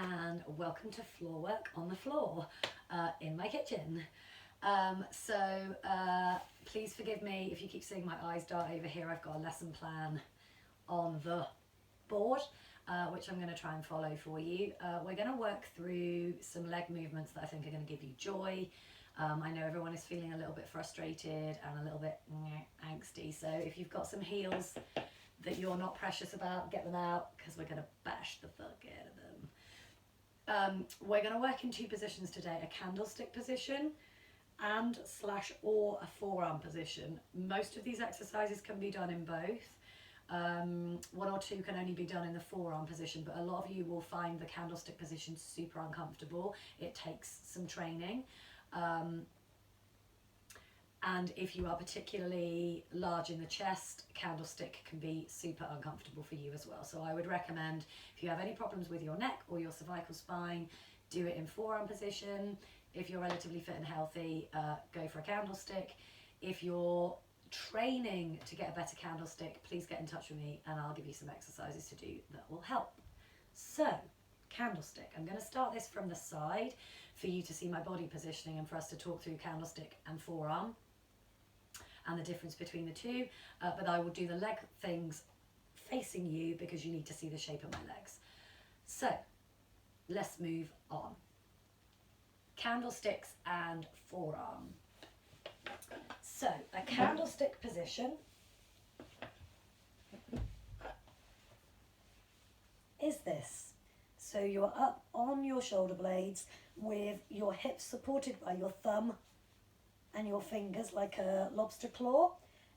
and welcome to floor work on the floor in my kitchen. Please forgive me if you keep seeing my eyes dart over here. I've got a lesson plan on the board, which I'm going to try and follow for you. We're going to work through some leg movements that I think are going to give you joy. I know everyone is feeling a little bit frustrated and a little bit angsty, so if you've got some heels that you're not precious about, get them out, because we're going to bash the fuck out of them. We're going to work in two positions today, a candlestick position and / or a forearm position. Most of these exercises can be done in both. One or two can only be done in the forearm position, but a lot of you will find the candlestick position super uncomfortable. It takes some training. And if you are particularly large in the chest, candlestick can be super uncomfortable for you as well. So I would recommend, if you have any problems with your neck or your cervical spine, do it in forearm position. If you're relatively fit and healthy, go for a candlestick. If you're training to get a better candlestick, please get in touch with me and I'll give you some exercises to do that will help. So, candlestick. I'm going to start this from the side for you to see my body positioning and for us to talk through candlestick and forearm and the difference between the two, but I will do the leg things facing you because you need to see the shape of my legs. So let's move on. Candlesticks and forearm. So a candlestick position is this. So you're up on your shoulder blades with your hips supported by your thumb and your fingers like a lobster claw,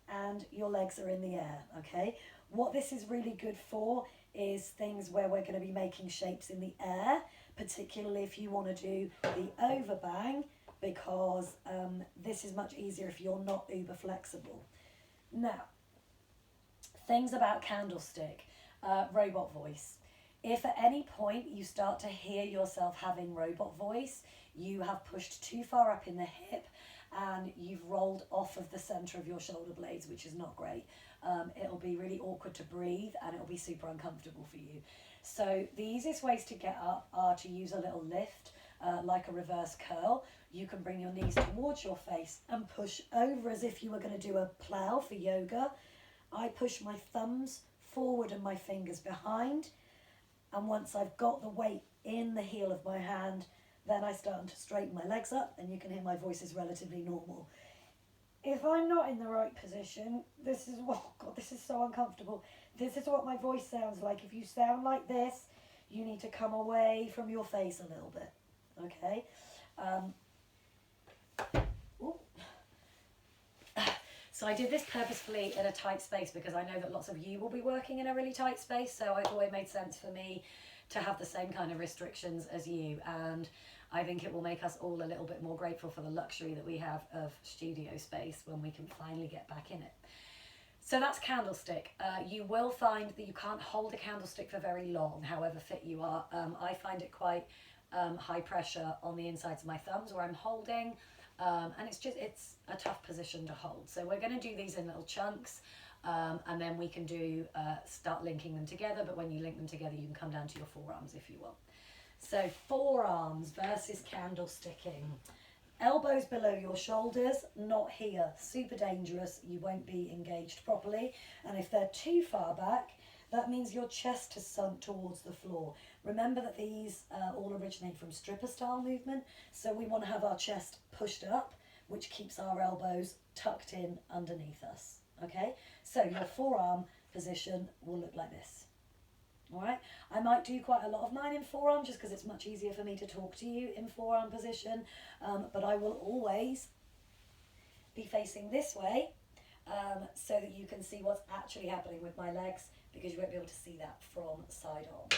and your legs are in the air, okay? What this is really good for is things where we're going to be making shapes in the air, particularly if you want to do the overbang, because this is much easier if you're not uber flexible. Now, things about candlestick, robot voice. If at any point you start to hear yourself having robot voice, you have pushed too far up in the hip and you've rolled off of the center of your shoulder blades, which is not great. It'll be really awkward to breathe and it'll be super uncomfortable for you. So the easiest ways to get up are to use a little lift, like a reverse curl. You can bring your knees towards your face and push over as if you were going to do a plow for yoga. I push my thumbs forward and my fingers behind. And once I've got the weight in the heel of my hand, then I start to straighten my legs up and you can hear my voice is relatively normal. If I'm not in the right position, this is so uncomfortable. This is what my voice sounds like. If you sound like this, you need to come away from your face a little bit, okay? So I did this purposefully in a tight space because I know that lots of you will be working in a really tight space, so I thought it made sense for me to have the same kind of restrictions as you, and I think it will make us all a little bit more grateful for the luxury that we have of studio space when we can finally get back in it. So that's candlestick. You will find that you can't hold a candlestick for very long, however fit you are. I find it quite high pressure on the insides of my thumbs where I'm holding, and it's a tough position to hold. So we're going to do these in little chunks, and then we can start linking them together, but when you link them together you can come down to your forearms if you want. So forearms versus candlesticking. Elbows below your shoulders, not here. Super dangerous, you won't be engaged properly, and if they're too far back, that means your chest has sunk towards the floor. Remember that these all originate from stripper style movement, so we want to have our chest pushed up, which keeps our elbows tucked in underneath us, okay? So your forearm position will look like this. All right, I might do quite a lot of mine in forearm just because it's much easier for me to talk to you in forearm position, but I will always be facing this way so that you can see what's actually happening with my legs, because you won't be able to see that from side on.